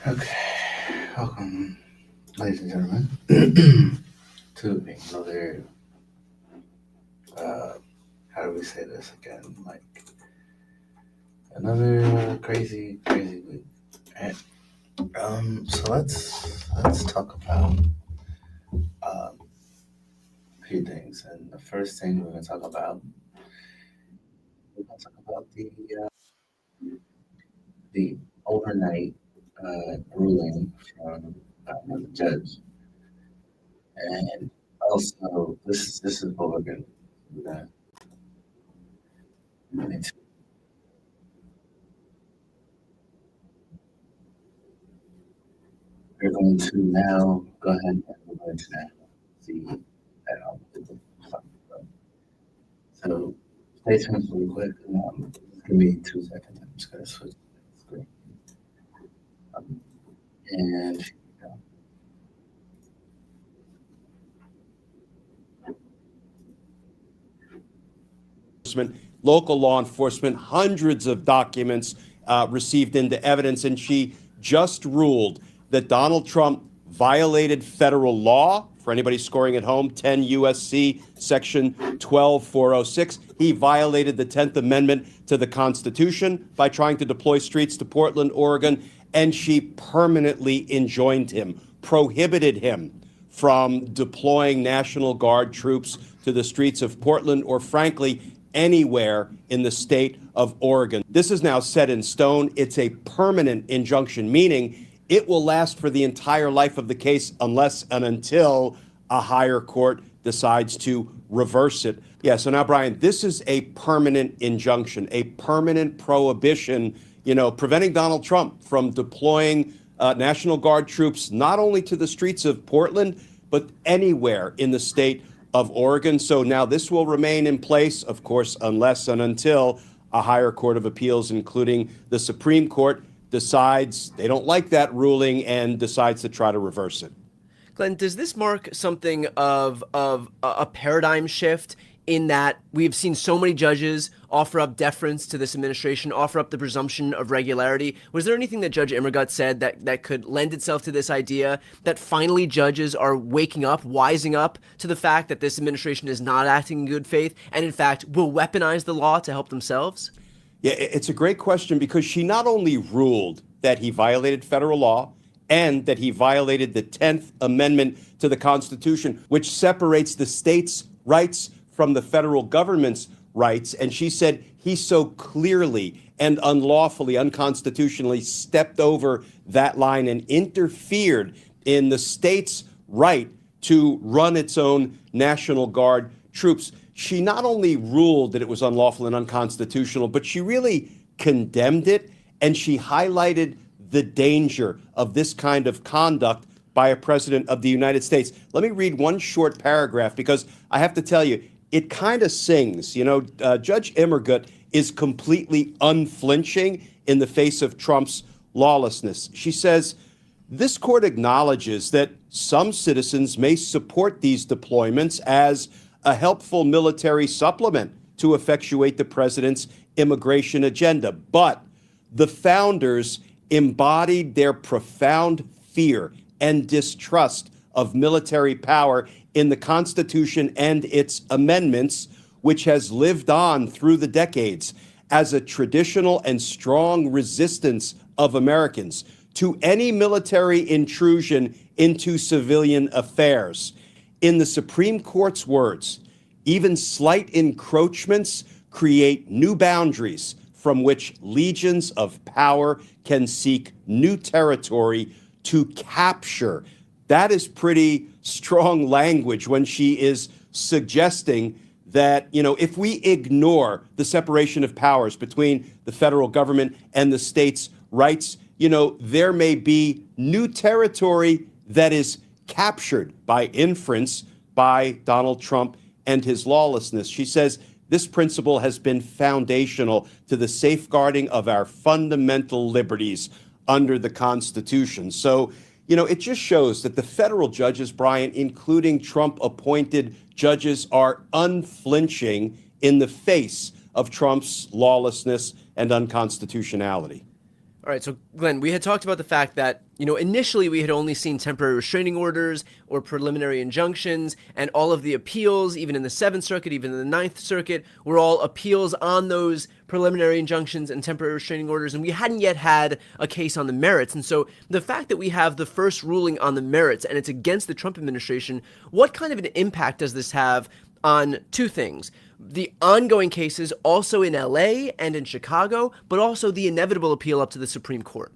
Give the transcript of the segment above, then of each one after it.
Okay, welcome, ladies and gentlemen, to another. Uh, how do we say this again? Like another crazy week. Right? So let's talk about a few things, and the first thing we're gonna talk about the overnight ruling from the judge, and also this is what we're going to. We're going to now go ahead and we're going to now see the so stay tuned really quick. Give me 2 seconds. I'm just going to switch the screen. Um, and local law enforcement, hundreds of documents received into evidence, and she just ruled that Donald Trump violated federal law. For anybody scoring at home, 10 U.S.C. Section 12406. He violated the 10th Amendment to the Constitution by trying to deploy streets to Portland, Oregon, and she permanently enjoined him, prohibited him from deploying National Guard troops to the streets of Portland or, frankly, anywhere in the state of Oregon. This is now set in stone. It's a permanent injunction, meaning it will last for the entire life of the case unless and until a higher court decides to reverse it. Yeah, so now, Brian, this is a permanent injunction, a permanent prohibition, preventing Donald Trump from deploying National Guard troops not only to the streets of Portland, but anywhere in the state of Oregon. So now this will remain in place, of course, unless and until a higher court of appeals, including the Supreme Court, decides they don't like that ruling and decides to try to reverse it. Glenn, does this mark something of a paradigm shift in that we've seen so many judges offer up deference to this administration, offer up the presumption of regularity? Was there anything that Judge Immergut said that could lend itself to this idea that finally judges are waking up, wising up to the fact that this administration is not acting in good faith and, in fact, will weaponize the law to help themselves? Yeah, it's a great question because she not only ruled that he violated federal law and that he violated the 10th Amendment to the Constitution, which separates the states' rights from the federal government's rights. And she said he so clearly and unlawfully, unconstitutionally stepped over that line and interfered in the state's right to run its own National Guard troops. She not only ruled that it was unlawful and unconstitutional, but she really condemned it, and she highlighted the danger of this kind of conduct by a president of the United States. Let me read one short paragraph because I have to tell you, it kind of sings. Judge Immergut is completely unflinching in the face of Trump's lawlessness. She says, this court acknowledges that some citizens may support these deployments as a helpful military supplement to effectuate the president's immigration agenda. But the founders embodied their profound fear and distrust of military power in the Constitution and its amendments, which has lived on through the decades as a traditional and strong resistance of Americans to any military intrusion into civilian affairs. In the Supreme Court's words, even slight encroachments create new boundaries from which legions of power can seek new territory to capture. That is pretty strong language when she is suggesting that, if we ignore the separation of powers between the federal government and the states' rights, there may be new territory that is captured by inference by Donald Trump and his lawlessness. She says this principle has been foundational to the safeguarding of our fundamental liberties under the Constitution. So, it just shows that the federal judges, Brian, including Trump-appointed judges, are unflinching in the face of Trump's lawlessness and unconstitutionality. All right, so Glenn, we had talked about the fact that, initially we had only seen temporary restraining orders or preliminary injunctions, and all of the appeals, even in the Seventh Circuit, even in the Ninth Circuit, were all appeals on those preliminary injunctions and temporary restraining orders, and we hadn't yet had a case on the merits. And so the fact that we have the first ruling on the merits and it's against the Trump administration, what kind of an impact does this have on two things? The ongoing cases also in LA and in Chicago, but also the inevitable appeal up to the Supreme Court.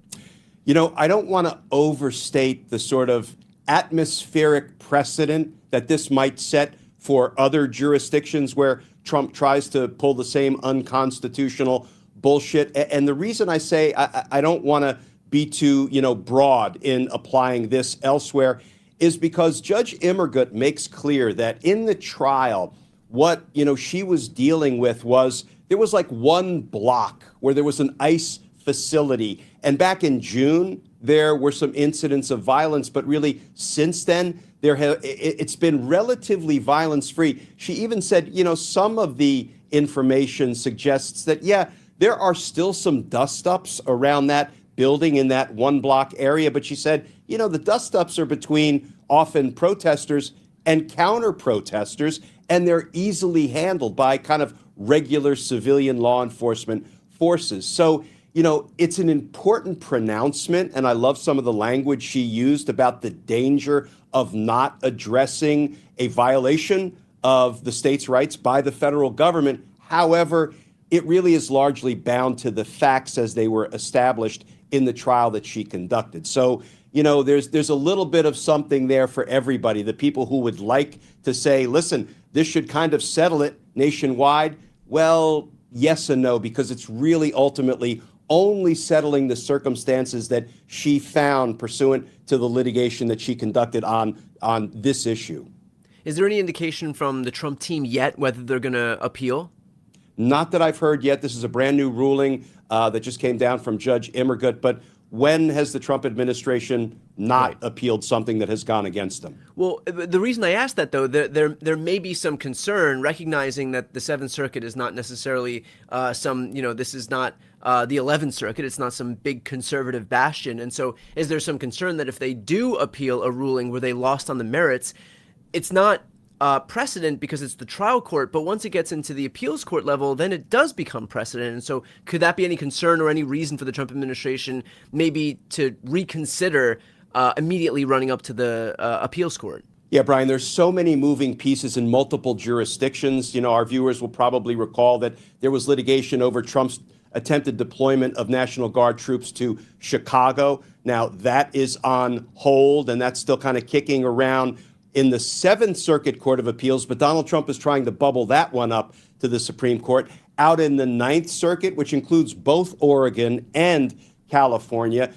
I don't want to overstate the sort of atmospheric precedent that this might set for other jurisdictions where Trump tries to pull the same unconstitutional bullshit. And the reason I say I don't want to be too, broad in applying this elsewhere is because Judge Immergut makes clear that in the trial, what she was dealing with was there was like one block where there was an ICE facility, and back in June there were some incidents of violence, but really since then it's been relatively violence free. She even said some of the information suggests that there are still some dust ups around that building in that one block area, but she said the dust ups are between often protesters and counter protesters, and they're easily handled by kind of regular civilian law enforcement forces. So, it's an important pronouncement, and I love some of the language she used about the danger of not addressing a violation of the state's rights by the federal government. However, it really is largely bound to the facts as they were established in the trial that she conducted. So, there's a little bit of something there for everybody. The people who would like to say, listen, this should kind of settle it nationwide. Well, yes and no, because it's really ultimately only settling the circumstances that she found pursuant to the litigation that she conducted on this issue. Is there any indication from the Trump team yet whether they're going to appeal? Not that I've heard yet. This is a brand new ruling that just came down from Judge Immergut, but when has the Trump administration not appealed something that has gone against them? Well, the reason I asked that, though, there may be some concern, recognizing that the Seventh Circuit is not necessarily this is not the 11th Circuit. It's not some big conservative bastion. And so is there some concern that if they do appeal a ruling where they lost on the merits, it's not precedent because it's the trial court, but once it gets into the appeals court level, then it does become precedent. And so could that be any concern or any reason for the Trump administration maybe to reconsider immediately running up to the appeals court? Yeah, Brian, there's so many moving pieces in multiple jurisdictions. Our viewers will probably recall that there was litigation over Trump's attempted deployment of National Guard troops to Chicago. Now, that is on hold, and that's still kind of kicking around in the Seventh Circuit Court of Appeals, but Donald Trump is trying to bubble that one up to the Supreme Court. Out in the Ninth Circuit, which includes both Oregon and California,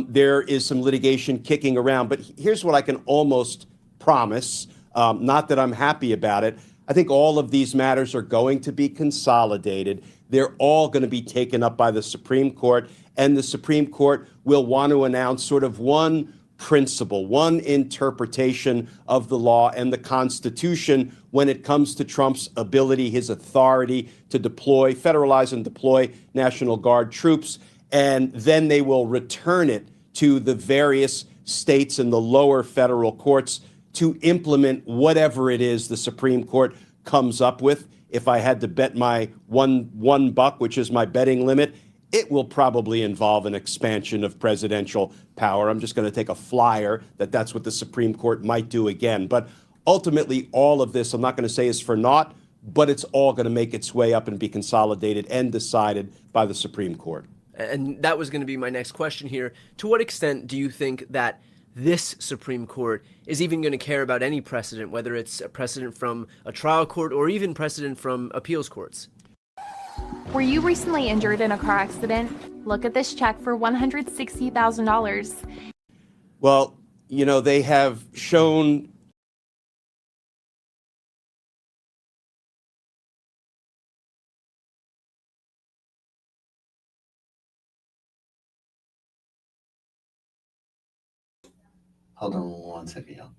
there is some litigation kicking around. But here's what I can almost promise, not that I'm happy about it. I think all of these matters are going to be consolidated. They're all going to be taken up by the Supreme Court, and the Supreme Court will want to announce sort of one principle, one interpretation of the law and the Constitution when it comes to Trump's ability, his authority to federalize and deploy National Guard troops. And then they will return it to the various states and the lower federal courts to implement whatever it is the Supreme Court comes up with. If I had to bet my one buck, which is my betting limit, it will probably involve an expansion of presidential power. I'm just going to take a flyer that that's what the Supreme Court might do again. But ultimately, all of this, I'm not going to say is for naught, but it's all going to make its way up and be consolidated and decided by the Supreme Court. And that was going to be my next question here. To what extent do you think that this Supreme Court is even going to care about any precedent, whether it's a precedent from a trial court or even precedent from appeals courts? Were you recently injured in a car accident? Look at this check for $160,000. Well, they have shown Hold on 1 second, y'all.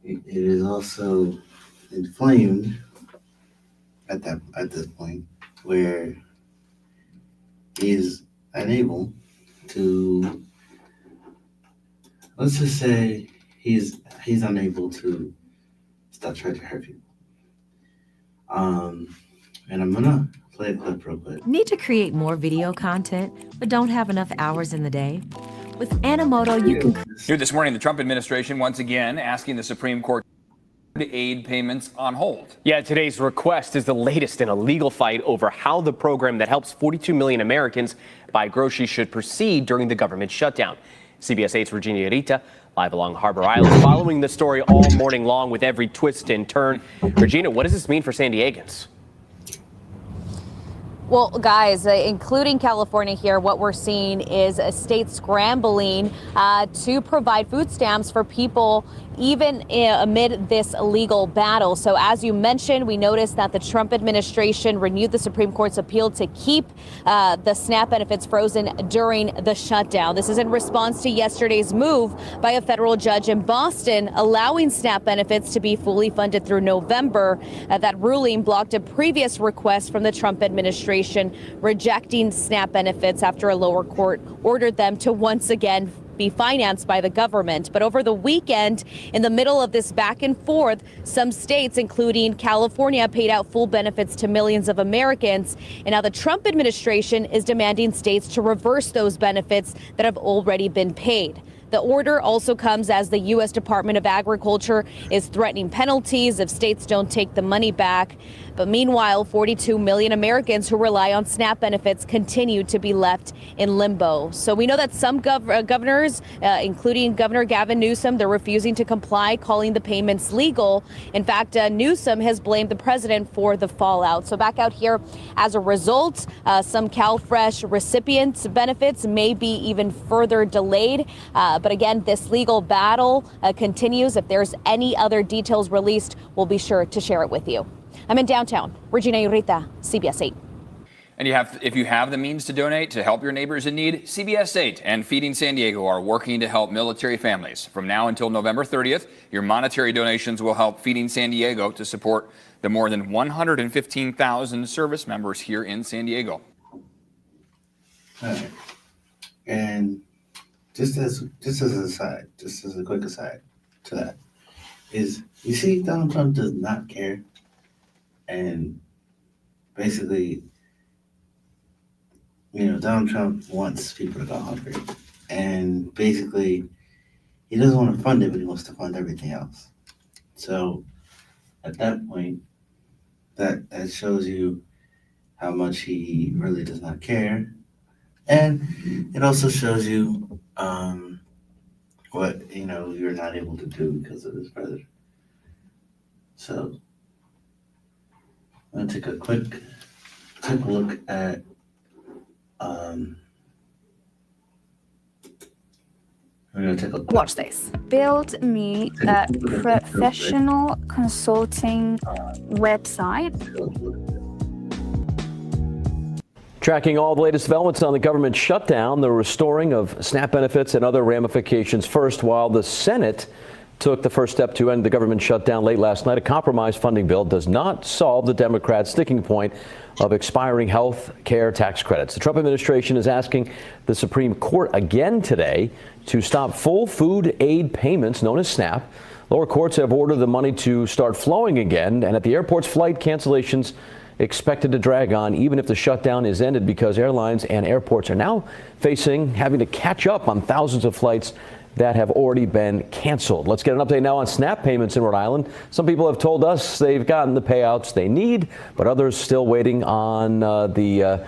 it is also inflamed at this point where he is unable to, let's just say he's unable to stop trying to hurt people. And I'm gonna play a clip real quick. Need to create more video content, but don't have enough hours in the day? With Animoto, you can. Here this morning, the Trump administration once again asking the Supreme Court to aid payments on hold. Yeah, today's request is the latest in a legal fight over how the program that helps 42 million Americans buy groceries should proceed during the government shutdown. CBS 8's Regina Rita live along Harbor Island, following the story all morning long with every twist and turn. Regina, what does this mean for San Diegans? Well, guys, including California here, what we're seeing is a state scrambling to provide food stamps for people even amid this legal battle. So as you mentioned, we noticed that the Trump administration renewed the Supreme Court's appeal to keep the SNAP benefits frozen during the shutdown. This is in response to yesterday's move by a federal judge in Boston allowing SNAP benefits to be fully funded through November. That ruling blocked a previous request from the Trump administration rejecting SNAP benefits after a lower court ordered them to once again be financed by the government. But over the weekend, in the middle of this back and forth, some states, including California, paid out full benefits to millions of Americans. And now the Trump administration is demanding states to reverse those benefits that have already been paid. The order also comes as the U.S. Department of Agriculture is threatening penalties if states don't take the money back. But meanwhile, 42 million Americans who rely on SNAP benefits continue to be left in limbo. So we know that some governors, including Governor Gavin Newsom, they're refusing to comply, calling the payments legal. In fact, Newsom has blamed the president for the fallout. So back out here, as a result, some CalFresh recipients' benefits may be even further delayed. But again, this legal battle continues. If there's any other details released, we'll be sure to share it with you. I'm in downtown. Regina Urita, CBS 8. And if you have the means to donate to help your neighbors in need, CBS 8 and Feeding San Diego are working to help military families. From now until November 30th, your monetary donations will help Feeding San Diego to support the more than 115,000 service members here in San Diego. All right. And just as a quick aside to that, is you see Donald Trump does not care. And basically, Donald Trump wants people to go hungry. And basically, he doesn't want to fund it, but he wants to fund everything else. So at that point, that shows you how much he really does not care. And it also shows you what, you're not able to do because of his brother. So I'm going to take a quick look at Watch this. Build me a professional consulting website. Tracking all the latest developments on the government shutdown, the restoring of SNAP benefits and other ramifications first, while the Senate took the first step to end the government shutdown late last night. A compromise funding bill does not solve the Democrats' sticking point of expiring health care tax credits. The Trump administration is asking the Supreme Court again today to stop full food aid payments known as SNAP. Lower courts have ordered the money to start flowing again, and at the airports, flight cancellations expected to drag on even if the shutdown is ended, because airlines and airports are now having to catch up on thousands of flights that have already been canceled. Let's get an update now on SNAP payments in Rhode Island. Some people have told us they've gotten the payouts they need, but others still waiting on the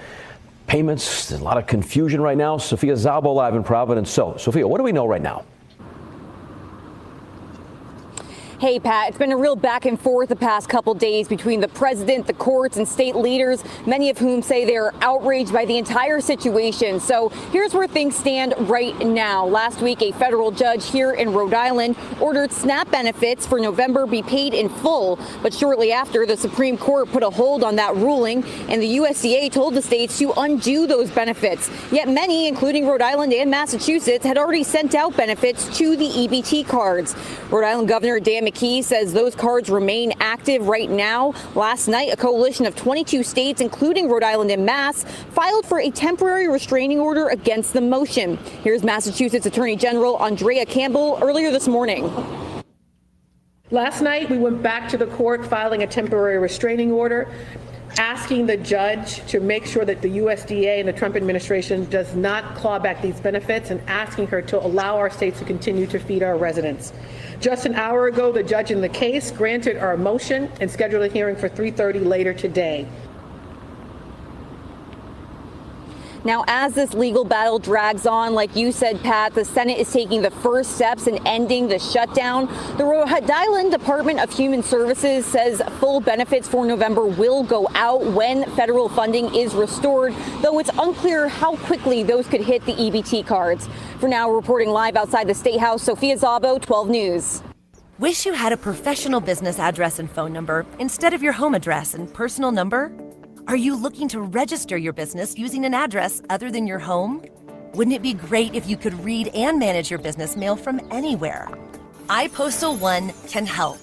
payments. There's a lot of confusion right now. Sophia Szabo live in Providence. So, Sophia, what do we know right now? Hey, Pat, it's been a real back and forth the past couple days between the president, the courts, and state leaders, many of whom say they're outraged by the entire situation. So here's where things stand right now. Last week, a federal judge here in Rhode Island ordered SNAP benefits for November be paid in full. But shortly after, the Supreme Court put a hold on that ruling, and the USDA told the states to undo those benefits. Yet many, including Rhode Island and Massachusetts, had already sent out benefits to the EBT cards. Rhode Island Governor Dan McKee says those cards remain active right now. Last night, a coalition of 22 states, including Rhode Island and Mass, filed for a temporary restraining order against the motion. Here's Massachusetts Attorney General Andrea Campbell earlier this morning. Last night, we went back to the court filing a temporary restraining order, asking the judge to make sure that the USDA and the Trump administration does not claw back these benefits, and asking her to allow our states to continue to feed our residents. Just an hour ago, the judge in the case granted our motion and scheduled a hearing for 3:30 later today. Now, as this legal battle drags on, like you said, Pat, the Senate is taking the first steps in ending the shutdown. The Rhode Island Department of Human Services says full benefits for November will go out when federal funding is restored, though it's unclear how quickly those could hit the EBT cards. For now, reporting live outside the State House, Sophia Zabo, 12 News. Wish you had a professional business address and phone number instead of your home address and personal number? Are you looking to register your business using an address other than your home? Wouldn't it be great if you could read and manage your business mail from anywhere? iPostal One can help.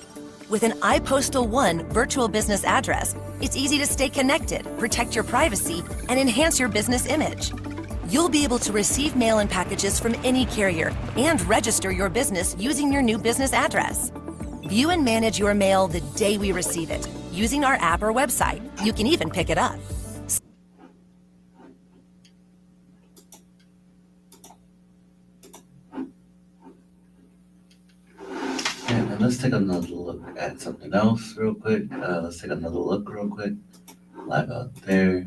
With an iPostal One virtual business address, it's easy to stay connected, protect your privacy, and enhance your business image. You'll be able to receive mail and packages from any carrier and register your business using your new business address. View and manage your mail the day we receive it using our app or website. You can even pick it up. And let's take another look at something else real quick. Let's take another look real quick. Live out there.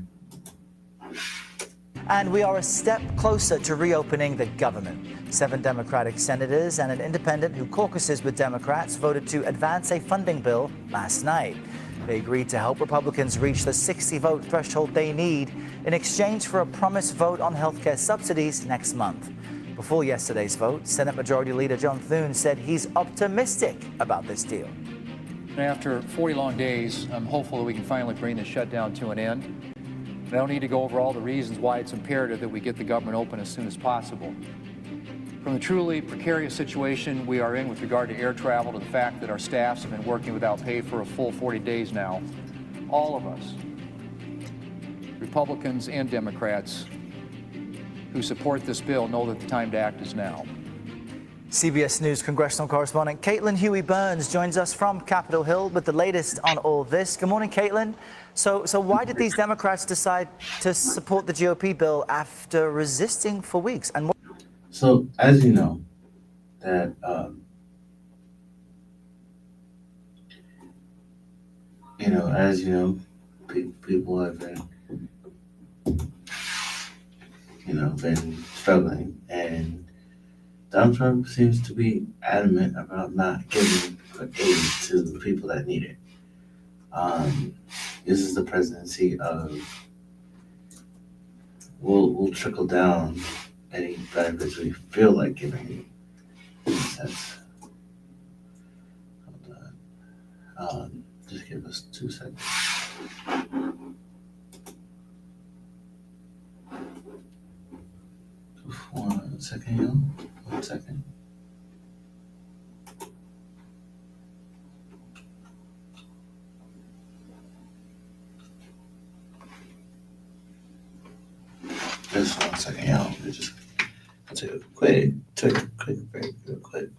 And we are a step closer to reopening the government. 7 Democratic senators and an independent who caucuses with Democrats voted to advance a funding bill last night. They agreed to help Republicans reach the 60-vote threshold they need in exchange for a promised vote on health care subsidies next month. Before yesterday's vote, Senate Majority Leader John Thune said he's optimistic about this deal. After 40 long days, I'm hopeful that we can finally bring this shutdown to an end. I don't need to go over all the reasons why it's imperative that we get the government open as soon as possible. From the truly precarious situation we are in with regard to air travel to the fact that our staffs have been working without pay for a full 40 days now, all of us, Republicans and Democrats who support this bill, know that the time to act is now. CBS News congressional correspondent Caitlin Huey-Burns joins us from Capitol Hill with the latest on all this. Good morning, Caitlin. So why did these Democrats decide to support the GOP bill after resisting for weeks? And So, as you know, that people have been struggling, and Donald Trump seems to be adamant about not giving aid to the people that need it. This is the presidency of we'll trickle down any benefits we feel like giving you. That's, hold on. Just give us 2 seconds. One second, y'all. 1 second. Just 1 second, y'all. Just take a quick break, real quick.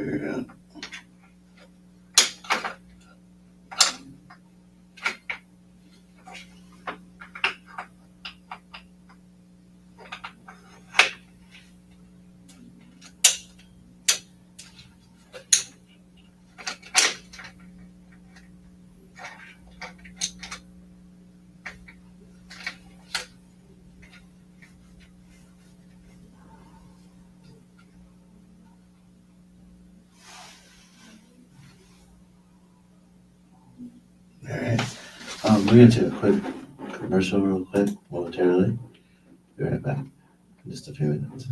figure it out. All right. We're gonna take a quick commercial real quick, momentarily. Be right back in just a few minutes.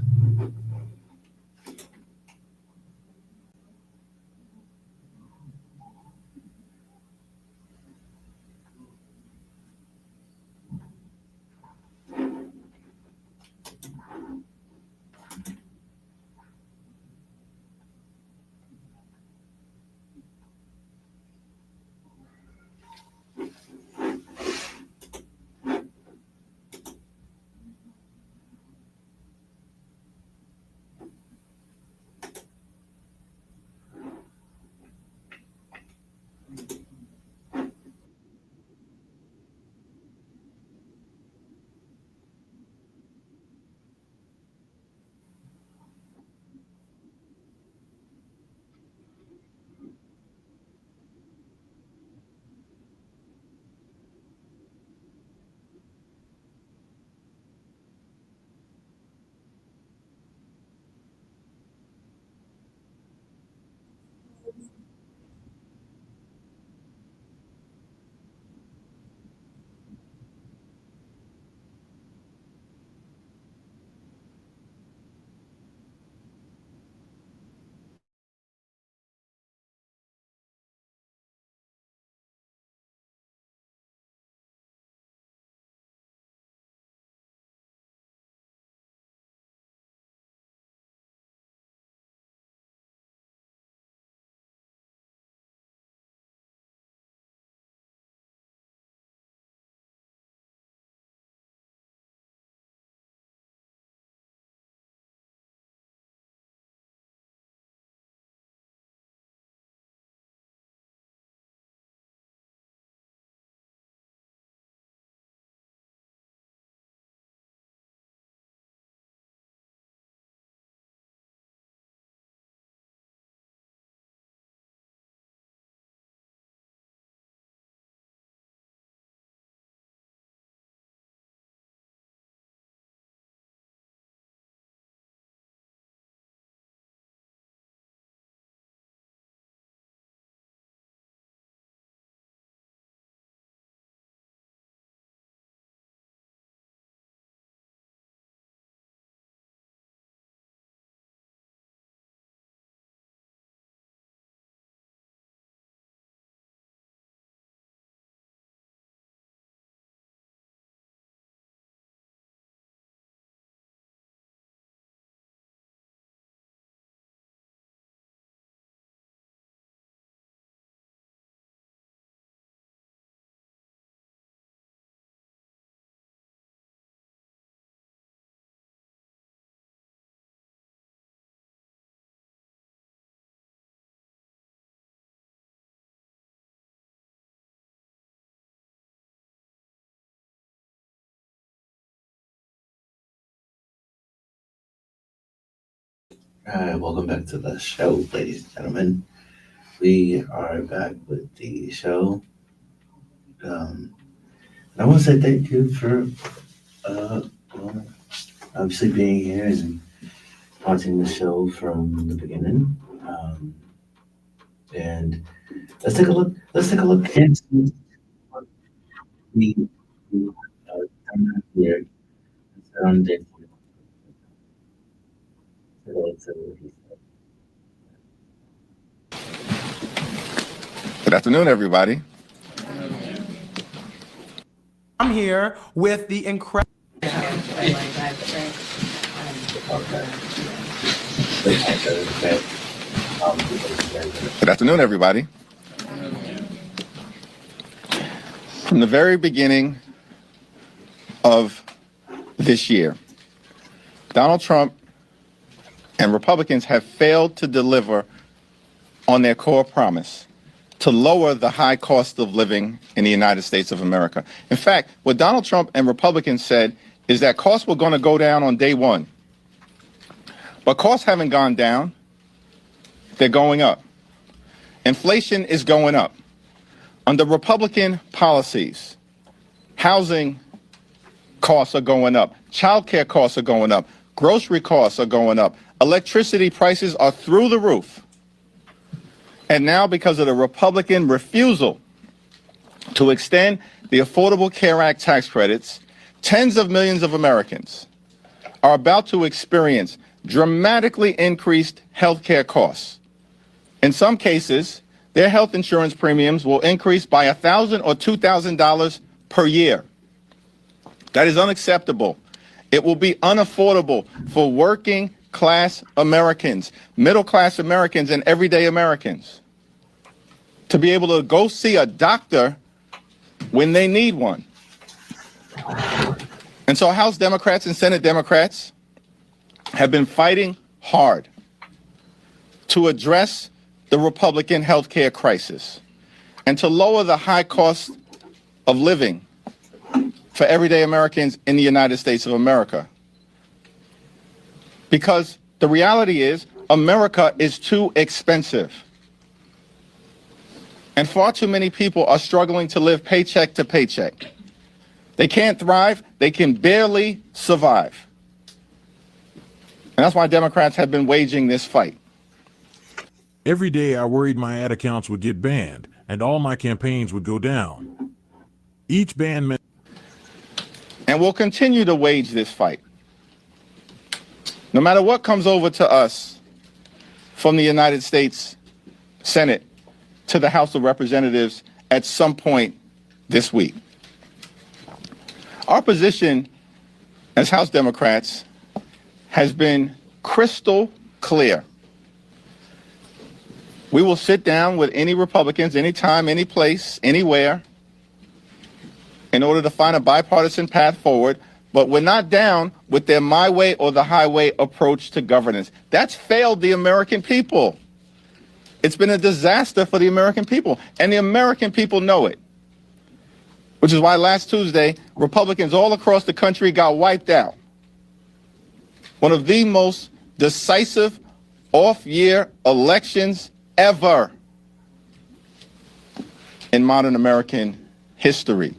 All right, welcome back to the show, ladies and gentlemen. We are back with the show. And I want to say thank you for well, obviously being here and watching the show from the beginning. And let's take a look. Let's take a look into the here on day 41. Good afternoon, everybody. I'm here with the incredible. Good afternoon, everybody. From the very beginning of this year, Donald Trump and Republicans have failed to deliver on their core promise to lower the high cost of living in the United States of America. In fact, what Donald Trump and Republicans said is that costs were going to go down on day one. But costs haven't gone down. They're going up. Inflation is going up. Under Republican policies, housing costs are going up. Childcare costs are going up. Grocery costs are going up. Electricity prices are through the roof. And now, because of the Republican refusal to extend the Affordable Care Act tax credits, tens of millions of Americans are about to experience dramatically increased health care costs. In some cases, their health insurance premiums will increase by $1,000 or $2,000 per year. That is unacceptable. It will be unaffordable for working class Americans, middle class Americans, and everyday Americans to be able to go see a doctor when they need one. And so House Democrats and Senate Democrats have been fighting hard to address the Republican health care crisis and to lower the high cost of living for everyday Americans in the United States of America. Because the reality is, America is too expensive. And far too many people are struggling to live paycheck to paycheck. They can't thrive, they can barely survive. And that's why Democrats have been waging this fight. Every day I worried my ad accounts would get banned and all my campaigns would go down. Each ban meant... And we'll continue to wage this fight. No matter what comes over to us from the United States Senate to the House of Representatives at some point this week. Our position as House Democrats has been crystal clear. We will sit down with any Republicans, anytime, any place, anywhere, in order to find a bipartisan path forward, but we're not down with their my way or the highway approach to governance. That's failed the American people. It's been a disaster for the American people, and the American people know it. Which is why last Tuesday, Republicans all across the country got wiped out. One of the most decisive off-year elections ever in modern American history.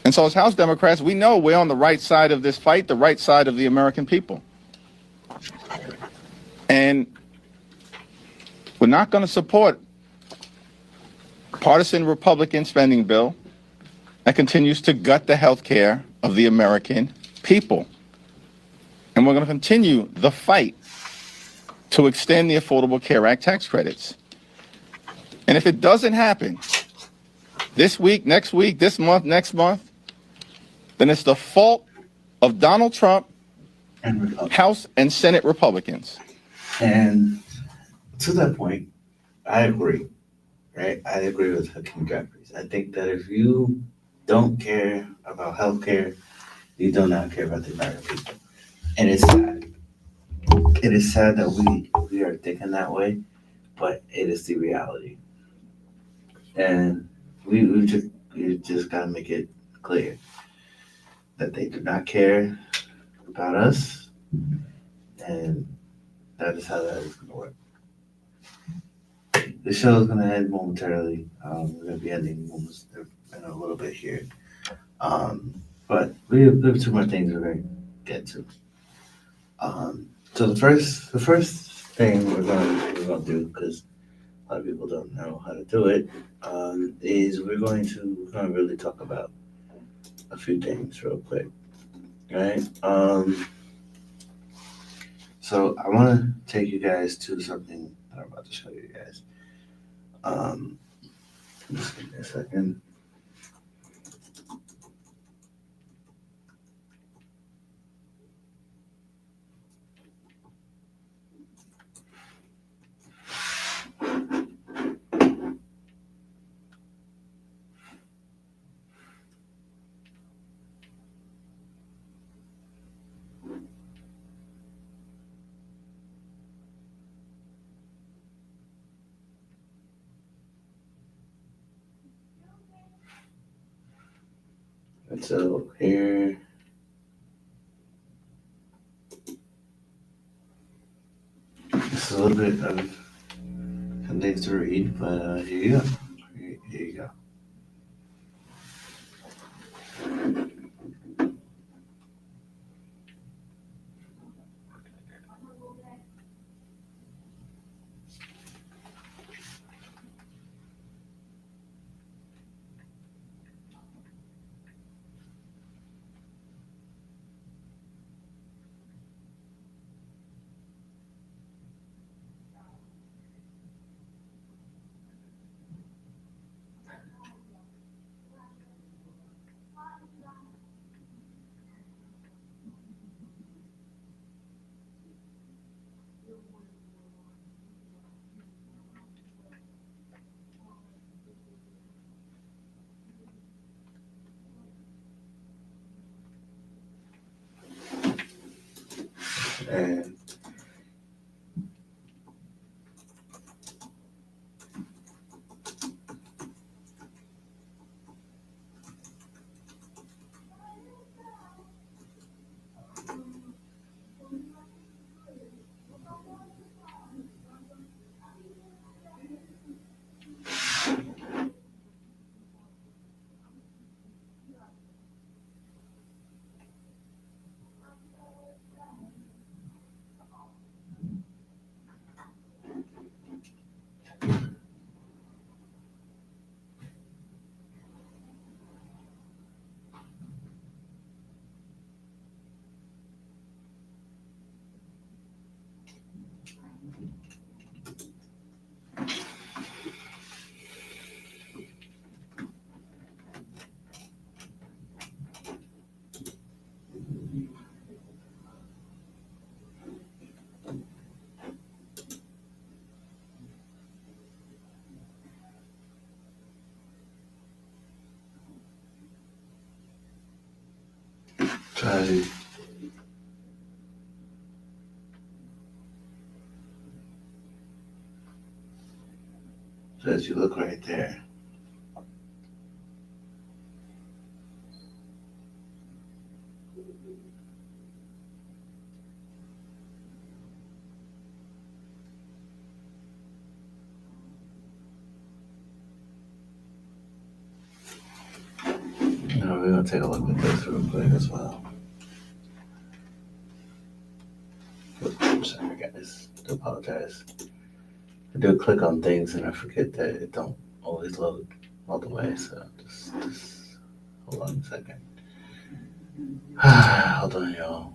And so as House Democrats, we know we're on the right side of this fight, the right side of the American people. And we're not going to support a partisan Republican spending bill that continues to gut the health care of the American people. And we're going to continue the fight to extend the Affordable Care Act tax credits. And if it doesn't happen this week, next week, this month, next month, then it's the fault of Donald Trump, and House and Senate Republicans. And to that point, I agree, right? I agree with Hakeem Jeffries. I think that if you don't care about healthcare, you do not care about the American people. And it's sad. It is sad that we are thinking that way, but it is the reality. And we just gotta make it clear that they do not care about us, and that is how that is gonna work. The show is gonna end momentarily. We're gonna be ending almost in a little bit here. But we have two more things we're gonna get to. So the first thing we're gonna do, because a lot of people don't know how to do it, is we're gonna really talk about a few things real quick, right? So I want to take you guys to something that I'm about to show you guys. Just give me a second. And so here, this is a little bit of some things to read, but here you go. Here you go. And try. So as you look right there, now we're gonna take a look at this real quick as well. I'm sorry, guys. I do apologize. I do click on things and I forget that it don't always load all the way. So just hold on a second. Hold on, y'all.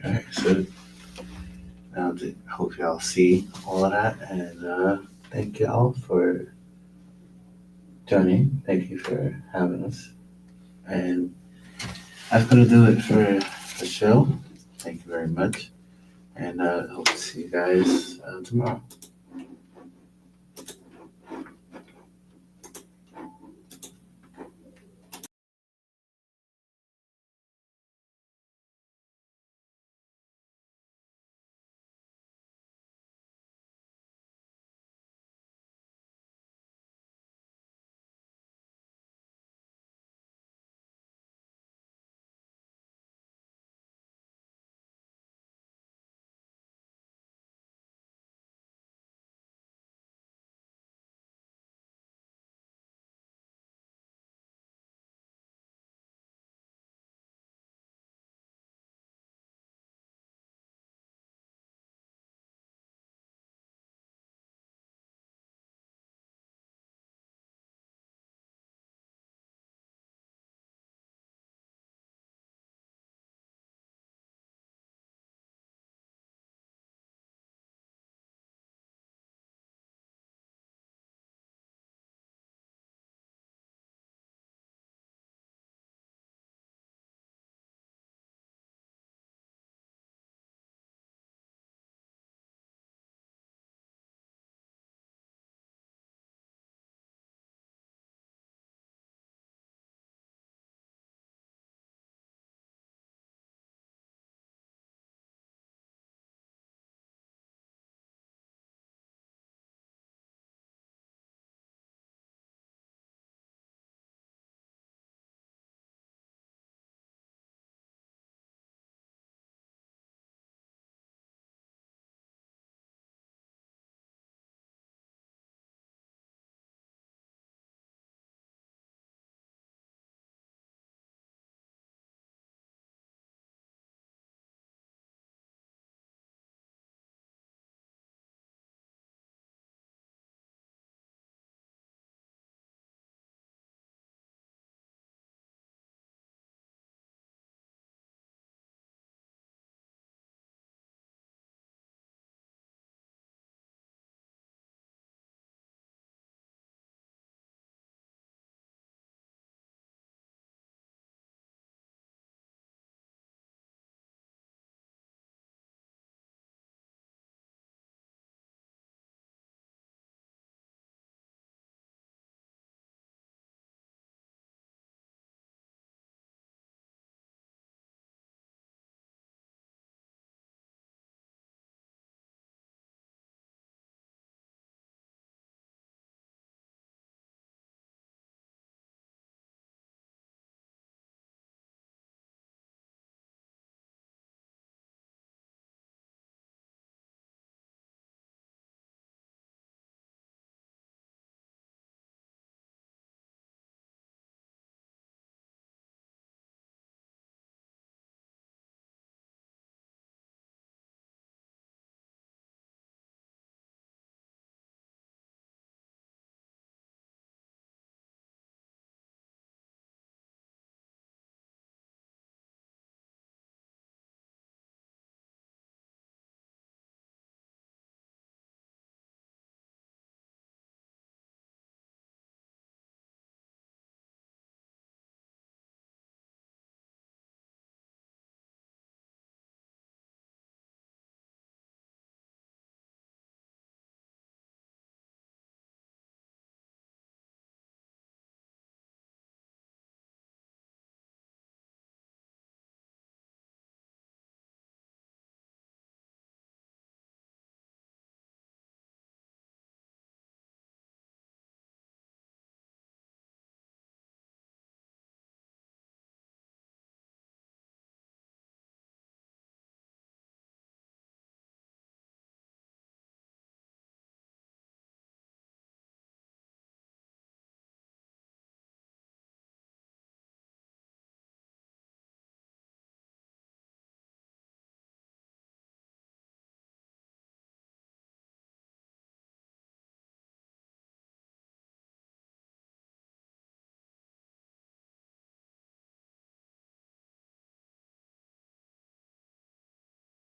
Alright, so now I hope y'all see all of that, and thank y'all for joining. Thank you for having us, and that's gonna do it for the show. Thank you very much, and hope to see you guys tomorrow.